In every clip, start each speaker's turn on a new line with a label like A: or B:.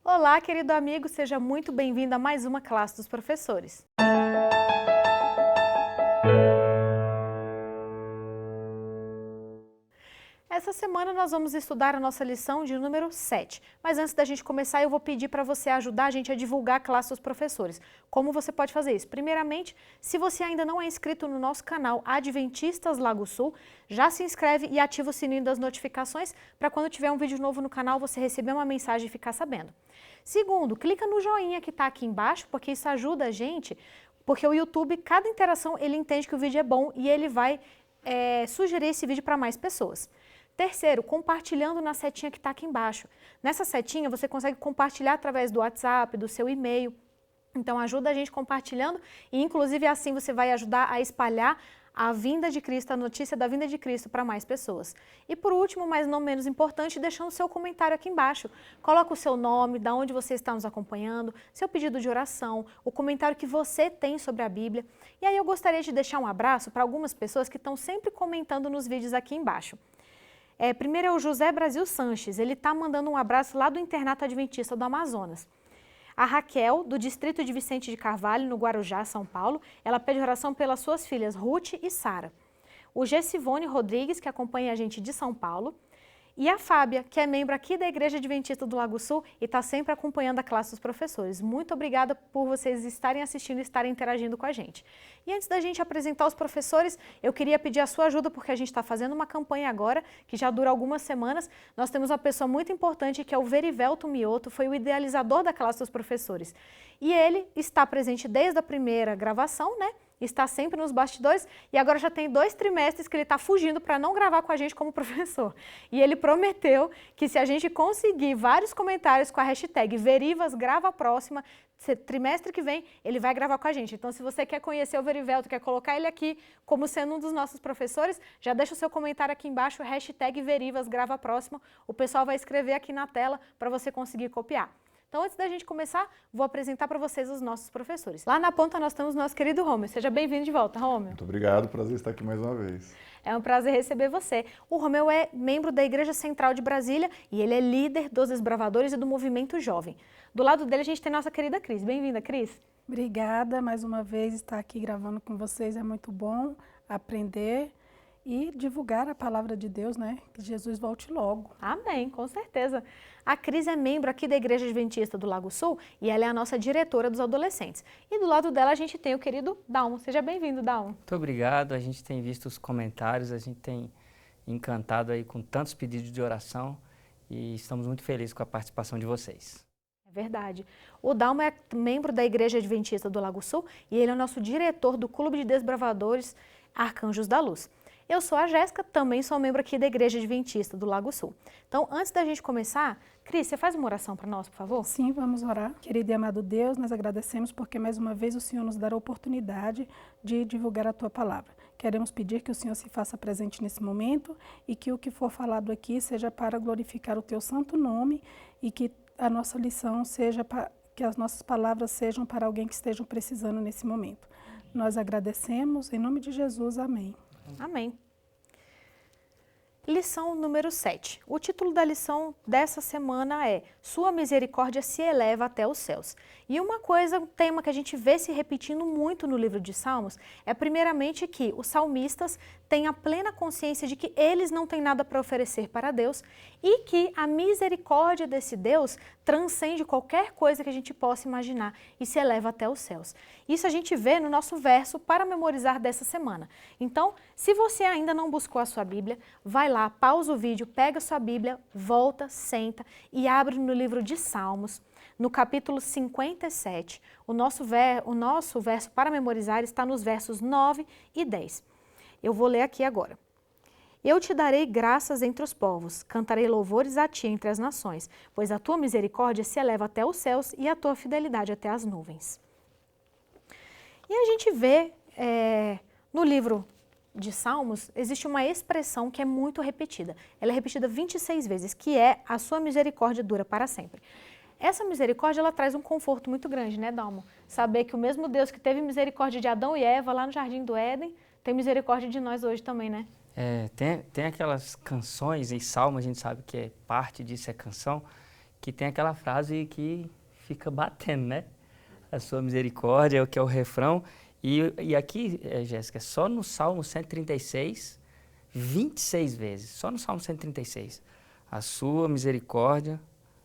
A: Olá, querido amigo, seja muito bem-vindo a mais uma classe dos professores. Essa semana nós vamos estudar a nossa lição de número 7, mas antes da gente começar eu vou pedir para você ajudar a gente a divulgar a classe dos professores. Como você pode fazer isso? Primeiramente, se você ainda não é inscrito no nosso canal Adventistas Lago Sul, já se inscreve e ativa o sininho das notificações para quando tiver um vídeo novo no canal você receber uma mensagem e ficar sabendo. Segundo, clica no joinha que está aqui embaixo, porque isso ajuda a gente, porque o YouTube, cada interação, ele entende que o vídeo é bom e ele vai sugerir esse vídeo para mais pessoas. Terceiro, compartilhando na setinha que está aqui embaixo. Nessa setinha você consegue compartilhar através do WhatsApp, do seu e-mail. Então ajuda a gente compartilhando e inclusive assim você vai ajudar a espalhar a vinda de Cristo, a notícia da vinda de Cristo para mais pessoas. E por último, mas não menos importante, deixando o seu comentário aqui embaixo. Coloca o seu nome, da onde você está nos acompanhando, seu pedido de oração, o comentário que você tem sobre a Bíblia. E aí eu gostaria de deixar um abraço para algumas pessoas que estão sempre comentando nos vídeos aqui embaixo. Primeiro é o José Brasil Sanches, ele está mandando um abraço lá do Internato Adventista do Amazonas. A Raquel, do distrito de Vicente de Carvalho, no Guarujá, São Paulo, ela pede oração pelas suas filhas Ruth e Sara. O Gessivone Rodrigues, que acompanha a gente de São Paulo. E a Fábia, que é membro aqui da Igreja Adventista do Lago Sul e está sempre acompanhando a classe dos professores. Muito obrigada por vocês estarem assistindo e estarem interagindo com a gente. E antes da gente apresentar os professores, eu queria pedir a sua ajuda porque a gente está fazendo uma campanha agora, que já dura algumas semanas. Nós temos uma pessoa muito importante que é o Verivelto Mioto, foi o idealizador da classe dos professores. E ele está presente desde a primeira gravação, né? Está sempre nos bastidores e agora já tem 2 trimestres que ele está fugindo para não gravar com a gente como professor. E ele prometeu que se a gente conseguir vários comentários com a hashtag Verivas grava a próxima, trimestre que vem ele vai gravar com a gente. Então se você quer conhecer o Verivelto, quer colocar ele aqui como sendo um dos nossos professores, já deixa o seu comentário aqui embaixo, hashtag Verivas grava a próxima, o pessoal vai escrever aqui na tela para você conseguir copiar. Então, antes da gente começar, vou apresentar para vocês os nossos professores. Lá na ponta nós temos o nosso querido Rômio. Seja bem-vindo de volta, Rômio.
B: Muito obrigado, prazer estar aqui mais uma vez.
A: É um prazer receber você. O Rômio é membro da Igreja Central de Brasília e ele é líder dos Desbravadores e do Movimento Jovem. Do lado dele a gente tem nossa querida Cris. Bem-vinda, Cris.
C: Obrigada, mais uma vez estar aqui gravando com vocês é muito bom aprender e divulgar a palavra de Deus, né? Que Jesus volte logo.
A: Amém, com certeza. A Cris é membro aqui da Igreja Adventista do Lago Sul e ela é a nossa diretora dos adolescentes. E do lado dela a gente tem o querido Dalmo. Seja bem-vindo, Dalmo.
D: Muito obrigado, a gente tem visto os comentários, a gente tem encantado aí com tantos pedidos de oração e estamos muito felizes com a participação de vocês.
A: É verdade. O Dalmo é membro da Igreja Adventista do Lago Sul e ele é o nosso diretor do Clube de Desbravadores Arcanjos da Luz. Eu sou a Jéssica, também sou membro aqui da Igreja Adventista do Lago Sul. Então, antes da gente começar, Cris, você faz uma oração para nós, por favor?
C: Sim, vamos orar. Querido e amado Deus, nós agradecemos porque mais uma vez o Senhor nos dará a oportunidade de divulgar a Tua palavra. Queremos pedir que o Senhor se faça presente nesse momento e que o que for falado aqui seja para glorificar o Teu santo nome e que a nossa lição seja para que as nossas palavras sejam para alguém que esteja precisando nesse momento. Nós agradecemos, em nome de Jesus, amém.
A: Amém. Lição número 7. O título da lição dessa semana é Sua misericórdia se eleva até os céus. E uma coisa, um tema que a gente vê se repetindo muito no livro de Salmos, é primeiramente que os salmistas têm a plena consciência de que eles não têm nada para oferecer para Deus e que a misericórdia desse Deus transcende qualquer coisa que a gente possa imaginar e se eleva até os céus. Isso a gente vê no nosso verso para memorizar dessa semana. Então, se você ainda não buscou a sua Bíblia, vai lá, pausa o vídeo, pega a sua Bíblia, volta, senta e abre no livro de Salmos, no capítulo 57. O nosso verso para memorizar está nos versos 9 e 10. Eu vou ler aqui agora. Eu te darei graças entre os povos, cantarei louvores a ti entre as nações, pois a tua misericórdia se eleva até os céus e a tua fidelidade até as nuvens. E a gente vê no livro de Salmos, existe uma expressão que é muito repetida. Ela é repetida 26 vezes, que é a sua misericórdia dura para sempre. Essa misericórdia, ela traz um conforto muito grande, né, Dalmo? Saber que o mesmo Deus que teve misericórdia de Adão e Eva lá no Jardim do Éden, tem misericórdia de nós hoje também, né?
D: Tem aquelas canções e salmos, a gente sabe que parte disso é canção, que tem aquela frase que fica batendo, né? A sua misericórdia, que é o refrão. E aqui, Jéssica, só no Salmo 136, 26 vezes, só no Salmo 136, a sua misericórdia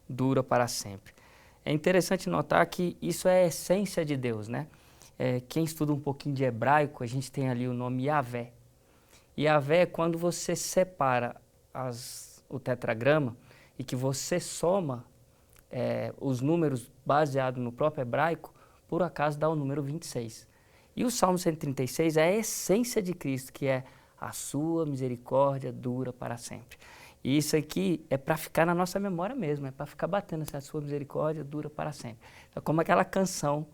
D: dura para sempre. É interessante notar que isso é a essência de Deus, né? Quem estuda um pouquinho de hebraico, a gente tem ali o nome Yahvé. Yahvé é quando você separa o tetragrama e que você soma os números baseados no próprio hebraico, por acaso dá o número 26. E o Salmo 136 é a essência de Cristo, que é a sua misericórdia dura para sempre. E isso aqui é para ficar na nossa memória mesmo, é para ficar batendo assim, a sua misericórdia dura para sempre. É como aquela canção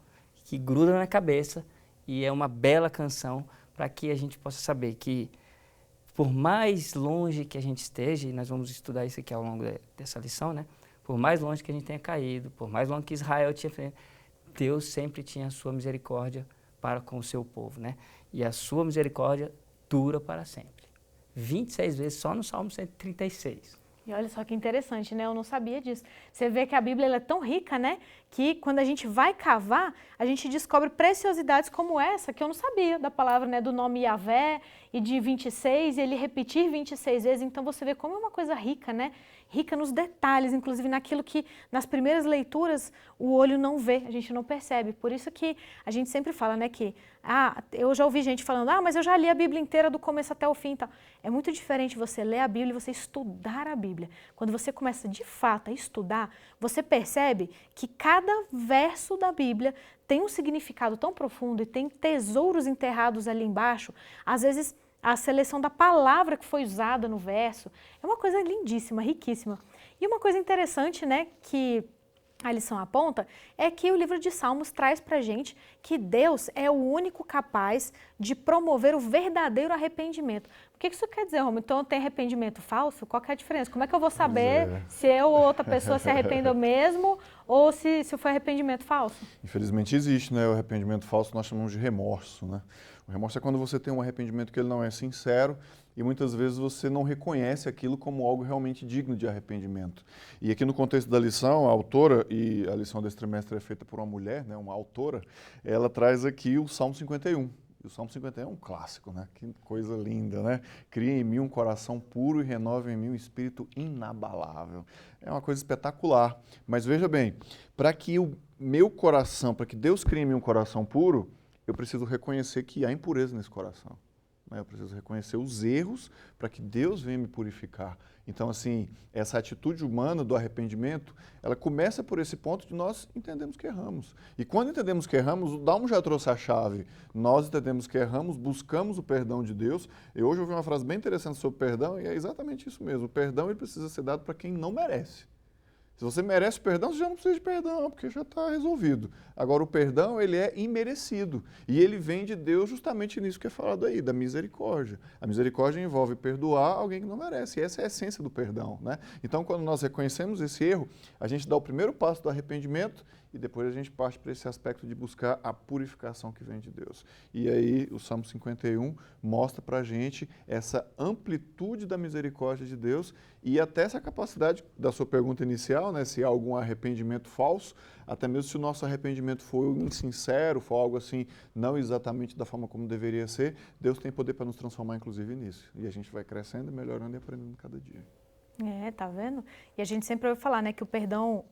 D: que gruda na cabeça e é uma bela canção para que a gente possa saber que por mais longe que a gente esteja, e nós vamos estudar isso aqui ao longo dessa lição, né? Por mais longe que a gente tenha caído, por mais longe que Israel tinha feito, Deus sempre tinha a sua misericórdia para com o seu povo, né? E a sua misericórdia dura para sempre. 26 vezes só no Salmo 136.
A: E olha só que interessante, né? Eu não sabia disso. Você vê que a Bíblia ela é tão rica, né? Que quando a gente vai cavar, a gente descobre preciosidades como essa, que eu não sabia da palavra, né? Do nome Yahvé e de 26, e ele repetir 26 vezes. Então você vê como é uma coisa rica, né? Rica nos detalhes, inclusive naquilo que nas primeiras leituras o olho não vê, a gente não percebe. Por isso que a gente sempre fala, né, que eu já ouvi gente falando, mas eu já li a Bíblia inteira do começo até o fim e tal. É muito diferente você ler a Bíblia e você estudar a Bíblia. Quando você começa de fato a estudar, você percebe que cada verso da Bíblia tem um significado tão profundo e tem tesouros enterrados ali embaixo. Às vezes a seleção da palavra que foi usada no verso é uma coisa lindíssima, riquíssima. E uma coisa interessante, né, que a lição aponta, é que o livro de Salmos traz pra gente que Deus é o único capaz de promover o verdadeiro arrependimento. O que isso quer dizer, Romulo? Então tem arrependimento falso? Qual que é a diferença? Como é que eu vou saber se eu ou outra pessoa se arrependeu mesmo ou se foi arrependimento falso?
B: Infelizmente existe, né? O arrependimento falso nós chamamos de remorso, né? O remorso é quando você tem um arrependimento que ele não é sincero e muitas vezes você não reconhece aquilo como algo realmente digno de arrependimento. E aqui no contexto da lição, a autora, e a lição desse trimestre é feita por uma mulher, né, uma autora, ela traz aqui o Salmo 51. E o Salmo 51 é um clássico, né? Que coisa linda, né? Cria em mim um coração puro e renova em mim um espírito inabalável. É uma coisa espetacular. Mas veja bem, para que o meu coração, para que Deus crie em mim um coração puro, eu preciso reconhecer que há impureza nesse coração. Eu preciso reconhecer os erros para que Deus venha me purificar. Então, assim, essa atitude humana do arrependimento, ela começa por esse ponto de nós entendemos que erramos. E quando entendemos que erramos, o Dalmo já trouxe a chave. Nós entendemos que erramos, buscamos o perdão de Deus. E hoje eu ouvi uma frase bem interessante sobre perdão, e é exatamente isso mesmo. O perdão ele precisa ser dado para quem não merece. Se você merece perdão, você já não precisa de perdão, porque já está resolvido. Agora, o perdão, ele é imerecido. E ele vem de Deus justamente nisso que é falado aí, da misericórdia. A misericórdia envolve perdoar alguém que não merece. E essa é a essência do perdão, né? Então, quando nós reconhecemos esse erro, a gente dá o primeiro passo do arrependimento e depois a gente parte para esse aspecto de buscar a purificação que vem de Deus. E aí, o Salmo 51 mostra para a gente essa amplitude da misericórdia de Deus e até essa capacidade da sua pergunta inicial, né, se há algum arrependimento falso, até mesmo se o nosso arrependimento for insincero, for algo assim, não exatamente da forma como deveria ser, Deus tem poder para nos transformar, inclusive, nisso. E a gente vai crescendo, melhorando e aprendendo cada dia.
A: Tá vendo? E a gente sempre ouve falar, né, que o perdão,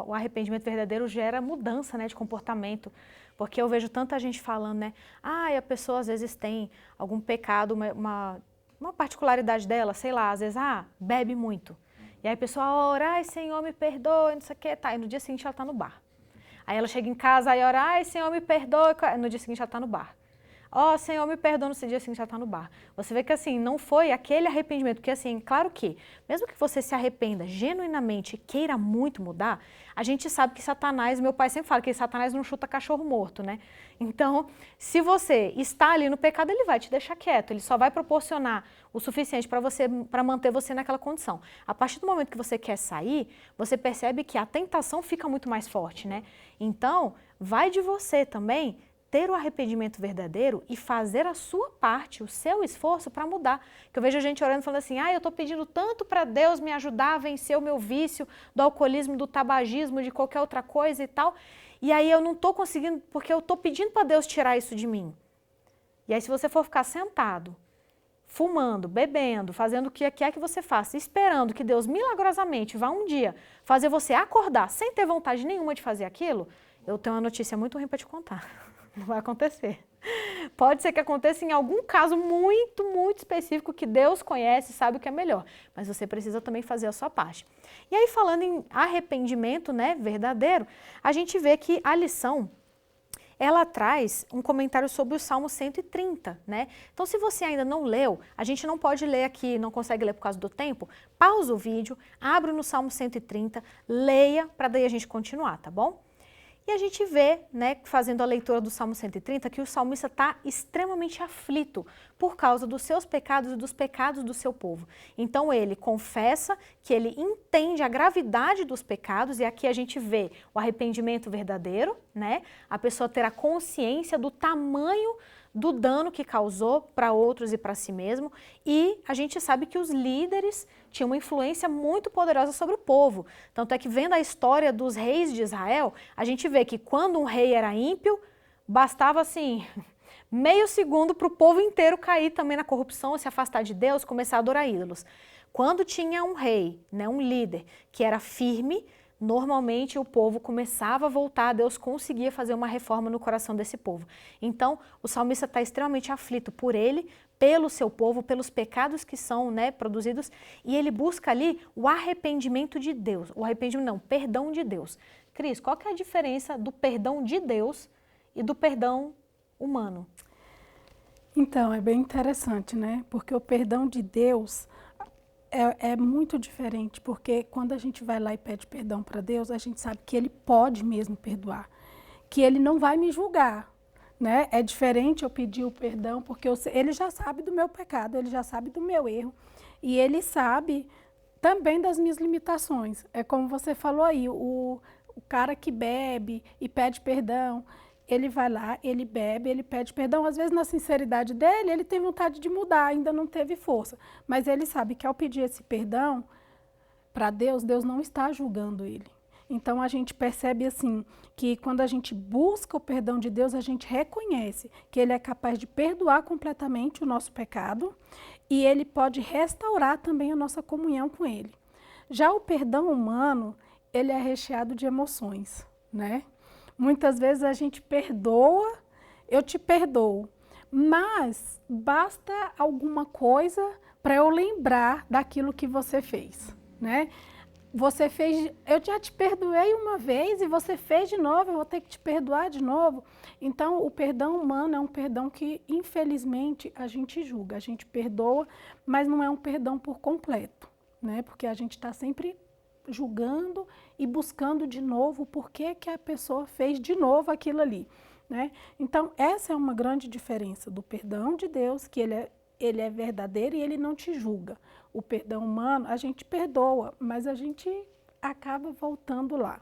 A: o arrependimento verdadeiro gera mudança, né, de comportamento. Porque eu vejo tanta gente falando, né, a pessoa às vezes tem algum pecado, uma particularidade dela, sei lá, às vezes, bebe muito. E aí a pessoa ora, Senhor, me perdoe, não sei o que, e no dia seguinte ela tá no bar. Aí ela chega em casa e ora, Senhor, me perdoe, no dia seguinte ela tá no bar. Senhor, me perdoa, no dia seguinte já está no bar. Você vê que assim, não foi aquele arrependimento, porque assim, claro que, mesmo que você se arrependa genuinamente e queira muito mudar, a gente sabe que Satanás, meu pai sempre fala que Satanás não chuta cachorro morto, né? Então, se você está ali no pecado, ele vai te deixar quieto, ele só vai proporcionar o suficiente para manter você naquela condição. A partir do momento que você quer sair, você percebe que a tentação fica muito mais forte, né? Então, vai de você também ter o arrependimento verdadeiro e fazer a sua parte, o seu esforço para mudar. Que eu vejo a gente orando falando assim, eu estou pedindo tanto para Deus me ajudar a vencer o meu vício do alcoolismo, do tabagismo, de qualquer outra coisa e tal, e aí eu não estou conseguindo, porque eu estou pedindo para Deus tirar isso de mim. E aí se você for ficar sentado, fumando, bebendo, fazendo o que quer que você faça, esperando que Deus milagrosamente vá um dia fazer você acordar sem ter vontade nenhuma de fazer aquilo, eu tenho uma notícia muito ruim para te contar. Não vai acontecer. Pode ser que aconteça em algum caso muito, muito específico que Deus conhece e sabe o que é melhor. Mas você precisa também fazer a sua parte. E aí, falando em arrependimento, né, verdadeiro, a gente vê que a lição, ela traz um comentário sobre o Salmo 130, né? Então, se você ainda não leu, a gente não pode ler aqui, não consegue ler por causa do tempo, pausa o vídeo, abre no Salmo 130, leia, para daí a gente continuar, tá bom? E a gente vê, né, fazendo a leitura do Salmo 130, que o salmista está extremamente aflito por causa dos seus pecados e dos pecados do seu povo. Então ele confessa que ele entende a gravidade dos pecados, e aqui a gente vê o arrependimento verdadeiro, né? A pessoa ter a consciência do tamanho do dano que causou para outros e para si mesmo, e a gente sabe que os líderes tinham uma influência muito poderosa sobre o povo. Tanto é que, vendo a história dos reis de Israel, a gente vê que quando um rei era ímpio, bastava assim, meio segundo para o povo inteiro cair também na corrupção, se afastar de Deus, começar a adorar ídolos. Quando tinha um rei, né, um líder, que era firme, normalmente o povo começava a voltar, Deus conseguia fazer uma reforma no coração desse povo. Então, o salmista está extremamente aflito por ele, pelo seu povo, pelos pecados que são, né, produzidos, e ele busca ali o arrependimento de Deus. O arrependimento não, perdão de Deus. Cris, qual que é a diferença do perdão de Deus e do perdão humano?
C: Então, é bem interessante, né? Porque o perdão de Deus é muito diferente, porque quando a gente vai lá e pede perdão para Deus, a gente sabe que Ele pode mesmo perdoar, que Ele não vai me julgar, né? É diferente eu pedir o perdão, porque Ele já sabe do meu pecado, Ele já sabe do meu erro, e Ele sabe também das minhas limitações. É como você falou aí, o cara que bebe e pede perdão, ele vai lá, ele bebe, ele pede perdão. Às vezes, na sinceridade dele, ele tem vontade de mudar, ainda não teve força. Mas ele sabe que ao pedir esse perdão para Deus, Deus não está julgando ele. Então, a gente percebe assim, que quando a gente busca o perdão de Deus, a gente reconhece que Ele é capaz de perdoar completamente o nosso pecado e Ele pode restaurar também a nossa comunhão com Ele. Já o perdão humano, ele é recheado de emoções, né? Muitas vezes a gente perdoa, eu te perdoo, mas basta alguma coisa para eu lembrar daquilo que você fez, né? Você fez, eu já te perdoei uma vez e você fez de novo, eu vou ter que te perdoar de novo. Então, o perdão humano é um perdão que, infelizmente, a gente julga, a gente perdoa, mas não é um perdão por completo, né? Porque a gente está sempre julgando e buscando de novo por que a pessoa fez de novo aquilo ali, né? Então, essa é uma grande diferença do perdão de Deus, que ele é verdadeiro e ele não te julga. O perdão humano, a gente perdoa, mas a gente acaba voltando lá.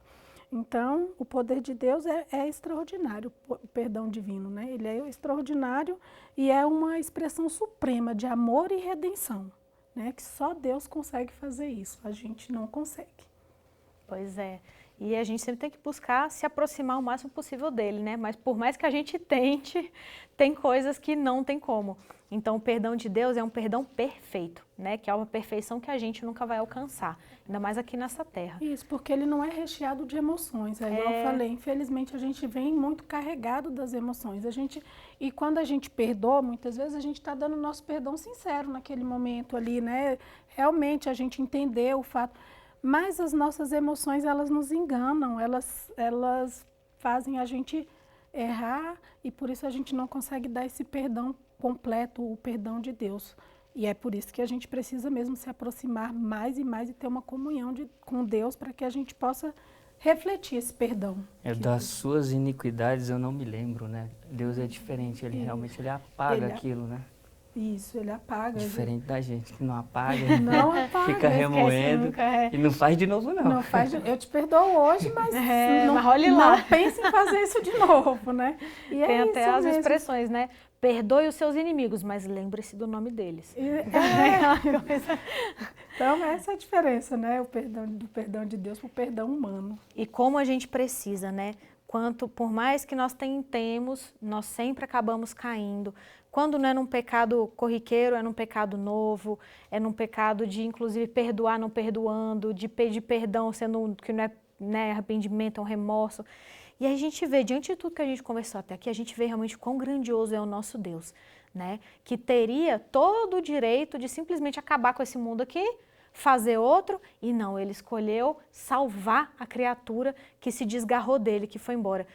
C: Então, o poder de Deus é extraordinário, o perdão divino, né? Ele é extraordinário e é uma expressão suprema de amor e redenção, né? Que só Deus consegue fazer isso, a gente não consegue.
A: Pois é, e a gente sempre tem que buscar se aproximar o máximo possível dele, né? Mas por mais que a gente tente, tem coisas que não tem como. Então o perdão de Deus é um perdão perfeito, né? Que é uma perfeição que a gente nunca vai alcançar, ainda mais aqui nessa terra.
C: Isso, porque ele não é recheado de emoções, igual eu falei, infelizmente a gente vem muito carregado das emoções. E quando a gente perdoa, muitas vezes a gente está dando o nosso perdão sincero naquele momento ali, né? Realmente a gente entendeu o fato, mas as nossas emoções, elas nos enganam, elas fazem a gente errar e por isso a gente não consegue dar esse perdão completo, o perdão de Deus. E é por isso que a gente precisa mesmo se aproximar mais e mais e ter uma comunhão com Deus para que a gente possa refletir esse perdão.
D: Das suas iniquidades eu não me lembro, né? Deus é diferente, ele realmente apaga aquilo, né?
C: Isso, ele apaga.
D: Diferente da gente, que não apaga,
C: Não apaga.
D: fica remoendo
A: nunca,
D: e não faz de novo, não.
C: Não faz, eu te perdoo hoje, mas não,
A: mas olhe lá.
C: não pense em fazer isso de novo, né? E
A: Tem
C: é
A: até
C: isso
A: as
C: mesmo.
A: expressões, né? Perdoe os seus inimigos, mas lembre-se do nome deles.
C: Então, essa é a diferença, né? O perdão, do perdão de Deus para o perdão humano.
A: E como a gente precisa, né? Por mais que nós tentemos, nós sempre acabamos caindo. Quando não é num pecado corriqueiro, é num pecado novo, é num pecado de, inclusive, perdoar não perdoando, de pedir perdão, sendo que não é, né, arrependimento, é um remorso. E aí a gente vê, diante de tudo que a gente conversou até aqui, a gente vê realmente quão grandioso é o nosso Deus, né? Que teria todo o direito de simplesmente acabar com esse mundo aqui, fazer outro, e não, ele escolheu salvar a criatura que se desgarrou dele, que foi embora.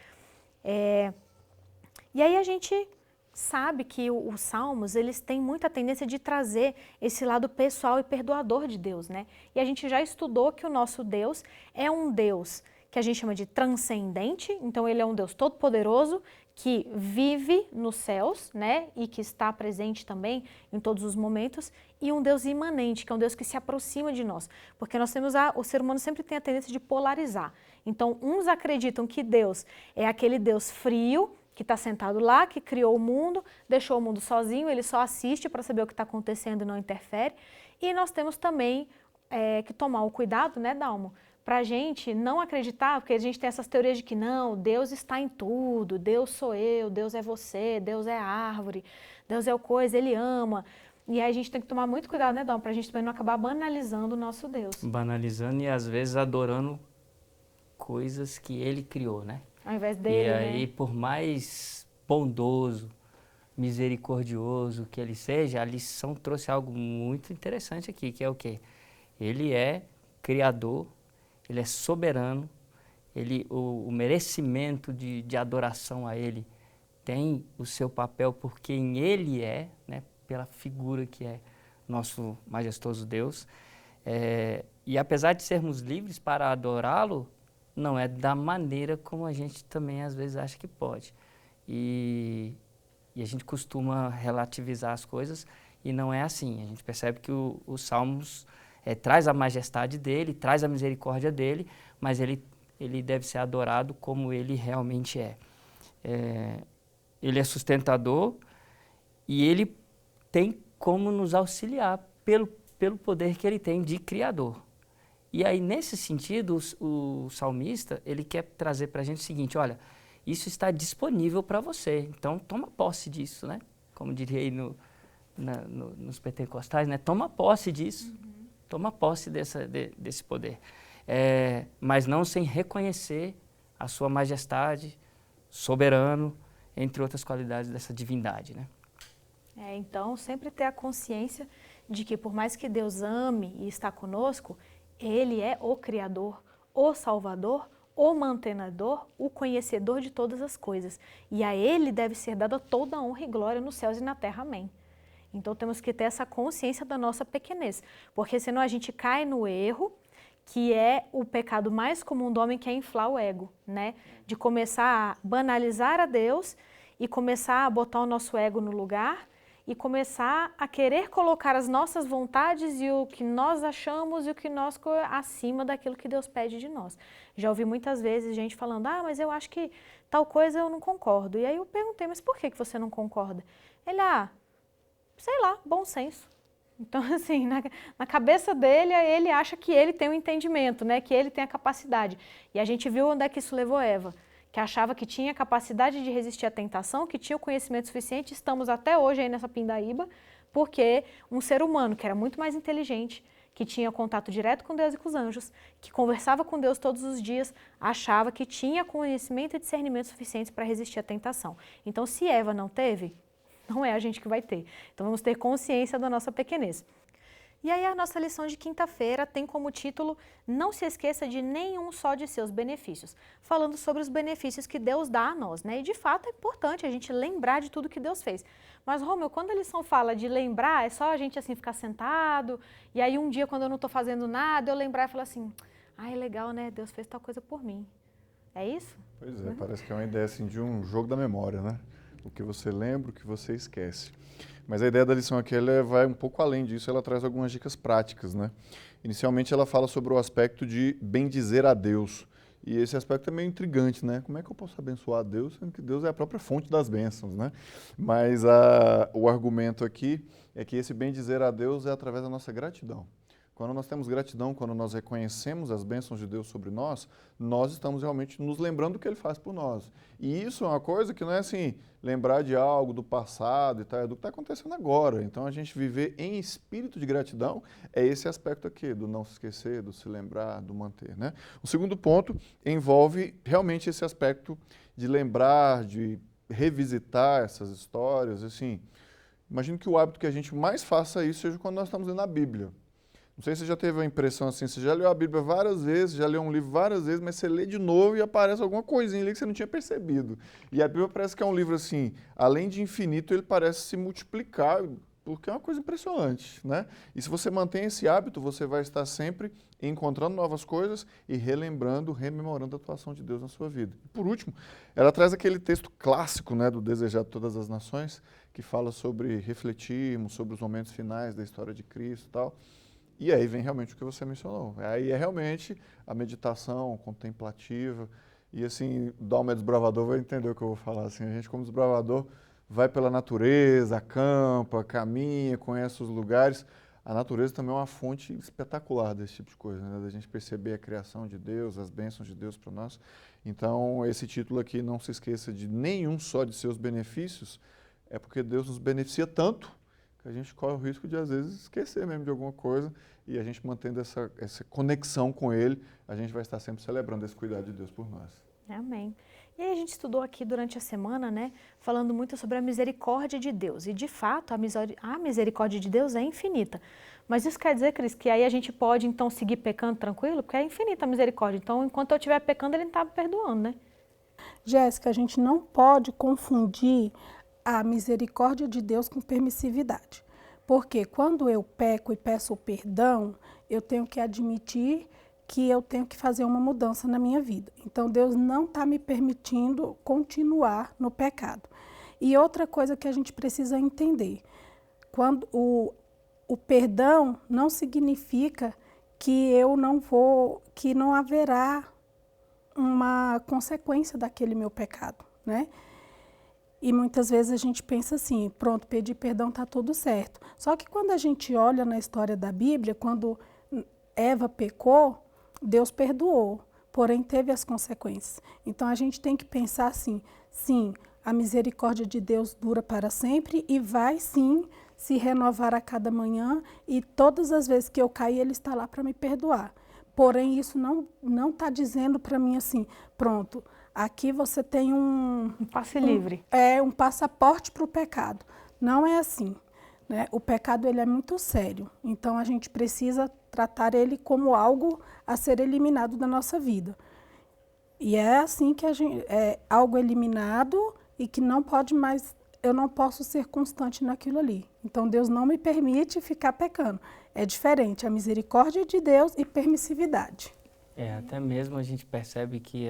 A: E aí a gente sabe que os Salmos, eles têm muita tendência de trazer esse lado pessoal e perdoador de Deus, né? E a gente já estudou que o nosso Deus é um Deus que a gente chama de transcendente, então ele é um Deus todo-poderoso, que vive nos céus, né, e que está presente também em todos os momentos, e um Deus imanente, que é um Deus que se aproxima de nós, porque nós temos o ser humano sempre tem a tendência de polarizar. Então, uns acreditam que Deus é aquele Deus frio, que está sentado lá, que criou o mundo, deixou o mundo sozinho, ele só assiste para saber o que está acontecendo e não interfere. E nós temos também que tomar o cuidado, né, Dalmo, para a gente não acreditar, porque a gente tem essas teorias de que não, Deus está em tudo, Deus sou eu, Deus é você, Deus é a árvore, Deus é o coisa, Ele ama. E aí a gente tem que tomar muito cuidado, né, Dalmo, para a gente também não acabar banalizando o nosso Deus.
D: Banalizando e às vezes adorando coisas que Ele criou, né?
A: Ao invés dele,
D: e aí,
A: né?
D: por mais bondoso, misericordioso que ele seja, a lição trouxe algo muito interessante aqui, que é o quê? Ele é criador, ele é soberano, o merecimento de adoração a ele tem o seu papel por quem ele é, né? Pela figura que é nosso majestoso Deus. E apesar de sermos livres para adorá-lo, não é da maneira como a gente também às vezes acha que pode. E a gente costuma relativizar as coisas e não é assim. A gente percebe que os Salmos traz a majestade dele, traz a misericórdia dele, mas ele deve ser adorado como ele realmente é. Ele é sustentador e ele tem como nos auxiliar pelo poder que ele tem de criador. E aí, nesse sentido, o salmista, ele quer trazer para a gente o seguinte, olha, isso está disponível para você, então toma posse disso, né? Como diria aí nos pentecostais, né? Toma posse disso, toma posse desse poder. Mas não sem reconhecer a sua majestade, soberano, entre outras qualidades dessa divindade, né?
A: Então, sempre ter a consciência de que por mais que Deus ame e está conosco, Ele é o Criador, o Salvador, o mantenedor, o conhecedor de todas as coisas. E a Ele deve ser dada toda a honra e glória nos céus e na terra. Amém. Então temos que ter essa consciência da nossa pequenez, porque senão a gente cai no erro, que é o pecado mais comum do homem, que é inflar o ego, né? De começar a banalizar a Deus e começar a botar o nosso ego no lugar e começar a querer colocar as nossas vontades e o que nós achamos e o que nós acima daquilo que Deus pede de nós. Já ouvi muitas vezes gente falando, mas eu acho que tal coisa eu não concordo. E aí eu perguntei, mas por que você não concorda? Ele, sei lá, bom senso. Então, assim, na cabeça dele, ele acha que ele tem o entendimento, né? Que ele tem a capacidade. E a gente viu onde é que isso levou Eva, que achava que tinha capacidade de resistir à tentação, que tinha o conhecimento suficiente. Estamos até hoje aí nessa pindaíba, porque um ser humano que era muito mais inteligente, que tinha contato direto com Deus e com os anjos, que conversava com Deus todos os dias, achava que tinha conhecimento e discernimento suficientes para resistir à tentação. Então, se Eva não teve, não é a gente que vai ter. Então, vamos ter consciência da nossa pequenez. E aí a nossa lição de quinta-feira tem como título Não se esqueça de nenhum só de seus benefícios, falando sobre os benefícios que Deus dá a nós, né? E de fato é importante a gente lembrar de tudo que Deus fez. Mas, Romeu, quando a lição fala de lembrar, é só a gente assim ficar sentado, e aí um dia quando eu não estou fazendo nada, eu lembrar e falar assim, é legal, né? Deus fez tal coisa por mim. É isso?
B: Pois é, parece que é uma ideia assim de um jogo da memória, né? O que você lembra, o que você esquece. Mas a ideia da lição aqui ela vai um pouco além disso, ela traz algumas dicas práticas, né? Inicialmente ela fala sobre o aspecto de bendizer a Deus. E esse aspecto é meio intrigante, né? Como é que eu posso abençoar a Deus, sendo que Deus é a própria fonte das bênçãos, né? Mas o argumento aqui é que esse bendizer a Deus é através da nossa gratidão. Quando nós temos gratidão, quando nós reconhecemos as bênçãos de Deus sobre nós, nós estamos realmente nos lembrando do que Ele faz por nós. E isso é uma coisa que não é assim, lembrar de algo do passado e tal, é do que está acontecendo agora. Então, a gente viver em espírito de gratidão é esse aspecto aqui, do não se esquecer, do se lembrar, do manter, né? O segundo ponto envolve realmente esse aspecto de lembrar, de revisitar essas histórias, assim. Imagino que o hábito que a gente mais faça isso seja quando nós estamos lendo a Bíblia. Não sei se você já teve a impressão assim, você já leu a Bíblia várias vezes, já leu um livro várias vezes, mas você lê de novo e aparece alguma coisinha ali que você não tinha percebido. E a Bíblia parece que é um livro assim, além de infinito, ele parece se multiplicar, porque é uma coisa impressionante, né? E se você mantém esse hábito, você vai estar sempre encontrando novas coisas e relembrando, rememorando a atuação de Deus na sua vida. E por último, ela traz aquele texto clássico, né, do Desejado de Todas as Nações, que fala sobre refletirmos sobre os momentos finais da história de Cristo e tal. E aí vem realmente o que você mencionou. Aí é realmente a meditação contemplativa. E assim, o Dalma Desbravador vai entender o que eu vou falar. Assim, a gente, como desbravador, vai pela natureza, acampa, caminha, conhece os lugares. A natureza também é uma fonte espetacular desse tipo de coisa, né? Da gente perceber a criação de Deus, as bênçãos de Deus para nós. Então, esse título aqui, não se esqueça de nenhum só de seus benefícios, é porque Deus nos beneficia tanto que a gente corre o risco de, às vezes, esquecer mesmo de alguma coisa, e a gente mantendo essa conexão com Ele, a gente vai estar sempre celebrando esse cuidado de Deus por nós.
A: Amém. E aí a gente estudou aqui durante a semana, né, falando muito sobre a misericórdia de Deus. E, de fato, a misericórdia de Deus é infinita. Mas isso quer dizer, Cris, que aí a gente pode, então, seguir pecando tranquilo? Porque é infinita a misericórdia. Então, enquanto eu estiver pecando, Ele não está me perdoando, né?
C: Jéssica, a gente não pode confundir a misericórdia de Deus com permissividade. Porque quando eu peco e peço perdão, eu tenho que admitir que eu tenho que fazer uma mudança na minha vida. Então, Deus não está me permitindo continuar no pecado. E outra coisa que a gente precisa entender, quando o perdão não significa que que não haverá uma consequência daquele meu pecado, né? E muitas vezes a gente pensa assim, pronto, pedir perdão está tudo certo. Só que quando a gente olha na história da Bíblia, quando Eva pecou, Deus perdoou, porém teve as consequências. Então a gente tem que pensar assim, sim, a misericórdia de Deus dura para sempre e vai sim se renovar a cada manhã, e todas as vezes que eu cair, Ele está lá para me perdoar. Porém, isso não está dizendo para mim assim, pronto, aqui você tem um
A: passe livre.
C: Um passaporte para o pecado. Não é assim, né? O pecado ele é muito sério, então a gente precisa tratar ele como algo a ser eliminado da nossa vida. E é assim que é algo eliminado e que não pode mais, eu não posso ser constante naquilo ali. Então Deus não me permite ficar pecando. É diferente a misericórdia de Deus e permissividade.
D: Até mesmo a gente percebe que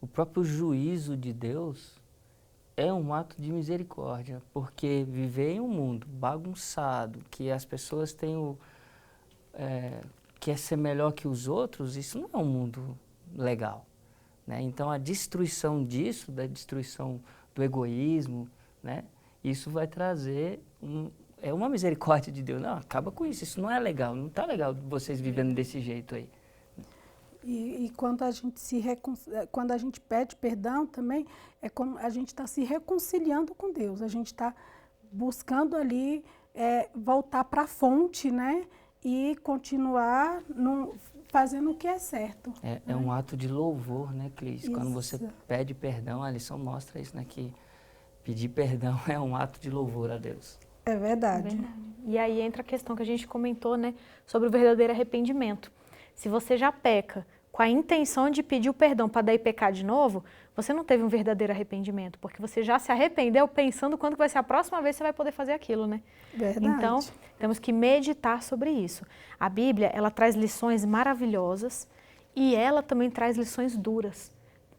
D: o próprio juízo de Deus é um ato de misericórdia, porque viver em um mundo bagunçado, que as pessoas têm quer ser melhor que os outros, isso não é um mundo legal, né? Então a destruição disso, da destruição do egoísmo, né? Isso vai trazer uma misericórdia de Deus. Não, acaba com isso, isso não é legal, não está legal vocês vivendo desse jeito aí.
C: E quando quando a gente pede perdão também, é como a gente está se reconciliando com Deus, a gente está buscando ali voltar para a fonte, né? E continuar fazendo o que é certo.
D: É um ato de louvor, né, Cris? Quando você
C: Isso.
D: pede perdão, a lição mostra isso, né? Que pedir perdão é um ato de louvor a Deus.
C: É verdade.
A: E aí entra a questão que a gente comentou, né, sobre o verdadeiro arrependimento. Se você já peca com a intenção de pedir o perdão para daí pecar de novo, você não teve um verdadeiro arrependimento, porque você já se arrependeu pensando quando vai ser a próxima vez que você vai poder fazer aquilo, né?
C: Verdade.
A: Então, temos que meditar sobre isso. A Bíblia, ela traz lições maravilhosas e ela também traz lições duras.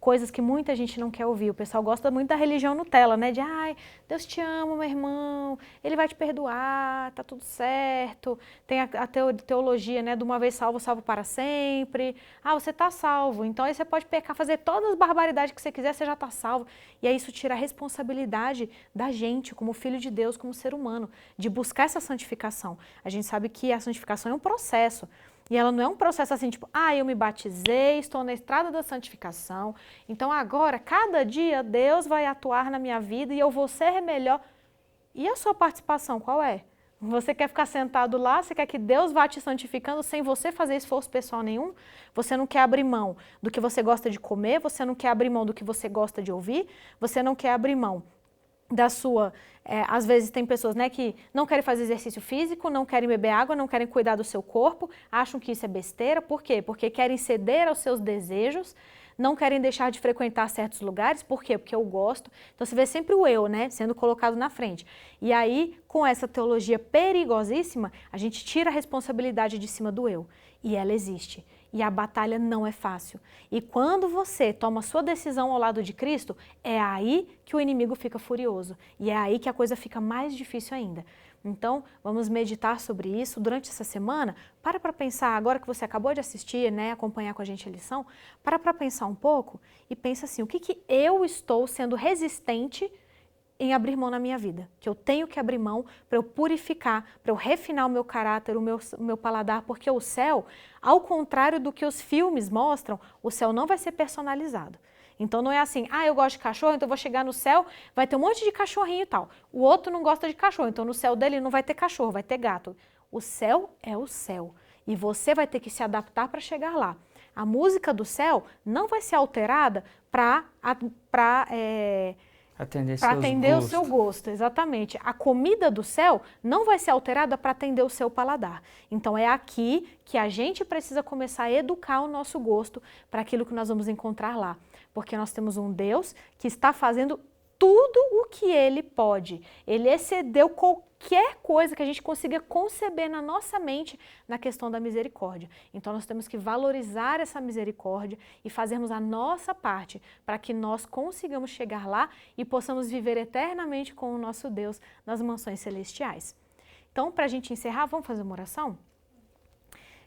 A: coisas que muita gente não quer ouvir. O pessoal gosta muito da religião Nutella, né? De, ai, Deus te ama, meu irmão, Ele vai te perdoar, tá tudo certo. Tem a teologia, né? De uma vez salvo, salvo para sempre. Ah, você tá salvo, então aí você pode pecar, fazer todas as barbaridades que você quiser, você já tá salvo. E aí isso tira a responsabilidade da gente, como filho de Deus, como ser humano, de buscar essa santificação. A gente sabe que a santificação é um processo. E ela não é um processo assim, tipo, eu me batizei, estou na estrada da santificação, então agora, cada dia, Deus vai atuar na minha vida e eu vou ser melhor. E a sua participação, qual é? Você quer ficar sentado lá, você quer que Deus vá te santificando sem você fazer esforço pessoal nenhum? Você não quer abrir mão do que você gosta de comer, você não quer abrir mão do que você gosta de ouvir, você não quer abrir mão da sua... às vezes tem pessoas, né, que não querem fazer exercício físico, não querem beber água, não querem cuidar do seu corpo, acham que isso é besteira. Por quê? Porque querem ceder aos seus desejos, não querem deixar de frequentar certos lugares. Por quê? Porque eu gosto. Então você vê sempre o eu, né, sendo colocado na frente. E aí, com essa teologia perigosíssima, a gente tira a responsabilidade de cima do eu. E ela existe. E a batalha não é fácil. E quando você toma a sua decisão ao lado de Cristo, é aí que o inimigo fica furioso. E é aí que a coisa fica mais difícil ainda. Então, vamos meditar sobre isso durante essa semana. Para pensar, agora que você acabou de assistir, né, acompanhar com a gente a lição, para pensar um pouco e pensa assim, o que eu estou sendo resistente em abrir mão na minha vida, que eu tenho que abrir mão para eu purificar, para eu refinar o meu caráter, o meu paladar, porque o céu, ao contrário do que os filmes mostram, o céu não vai ser personalizado. Então não é assim, eu gosto de cachorro, então eu vou chegar no céu, vai ter um monte de cachorrinho e tal. O outro não gosta de cachorro, então no céu dele não vai ter cachorro, vai ter gato. O céu é o céu e você vai ter que se adaptar para chegar lá. A música do céu não vai ser alterada para atender o seu gosto, exatamente. A comida do céu não vai ser alterada para atender o seu paladar. Então é aqui que a gente precisa começar a educar o nosso gosto para aquilo que nós vamos encontrar lá. Porque nós temos um Deus que está fazendo tudo o que Ele pode. Ele excedeu qualquer coisa que a gente consiga conceber na nossa mente na questão da misericórdia. Então nós temos que valorizar essa misericórdia e fazermos a nossa parte para que nós consigamos chegar lá e possamos viver eternamente com o nosso Deus nas mansões celestiais. Então, para a gente encerrar, vamos fazer uma oração?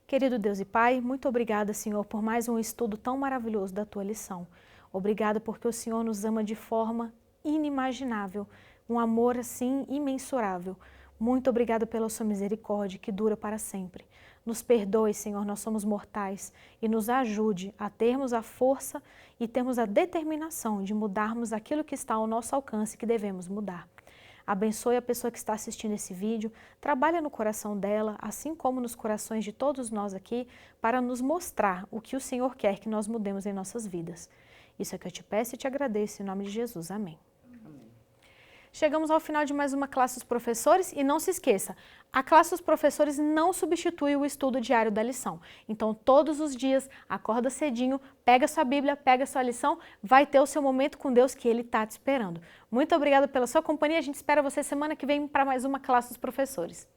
A: Querido Deus e Pai, muito obrigada, Senhor, por mais um estudo tão maravilhoso da Tua lição. Obrigada porque o Senhor nos ama de forma inimaginável, um amor assim imensurável. Muito obrigada pela sua misericórdia que dura para sempre. Nos perdoe, Senhor, nós somos mortais e nos ajude a termos a força e termos a determinação de mudarmos aquilo que está ao nosso alcance que devemos mudar. Abençoe a pessoa que está assistindo esse vídeo, trabalha no coração dela, assim como nos corações de todos nós aqui, para nos mostrar o que o Senhor quer que nós mudemos em nossas vidas. Isso é que eu te peço e te agradeço, em nome de Jesus. Amém. Chegamos ao final de mais uma Classe dos Professores e não se esqueça, a Classe dos Professores não substitui o estudo diário da lição. Então, todos os dias, acorda cedinho, pega sua Bíblia, pega sua lição, vai ter o seu momento com Deus que Ele está te esperando. Muito obrigada pela sua companhia, a gente espera você semana que vem para mais uma Classe dos Professores.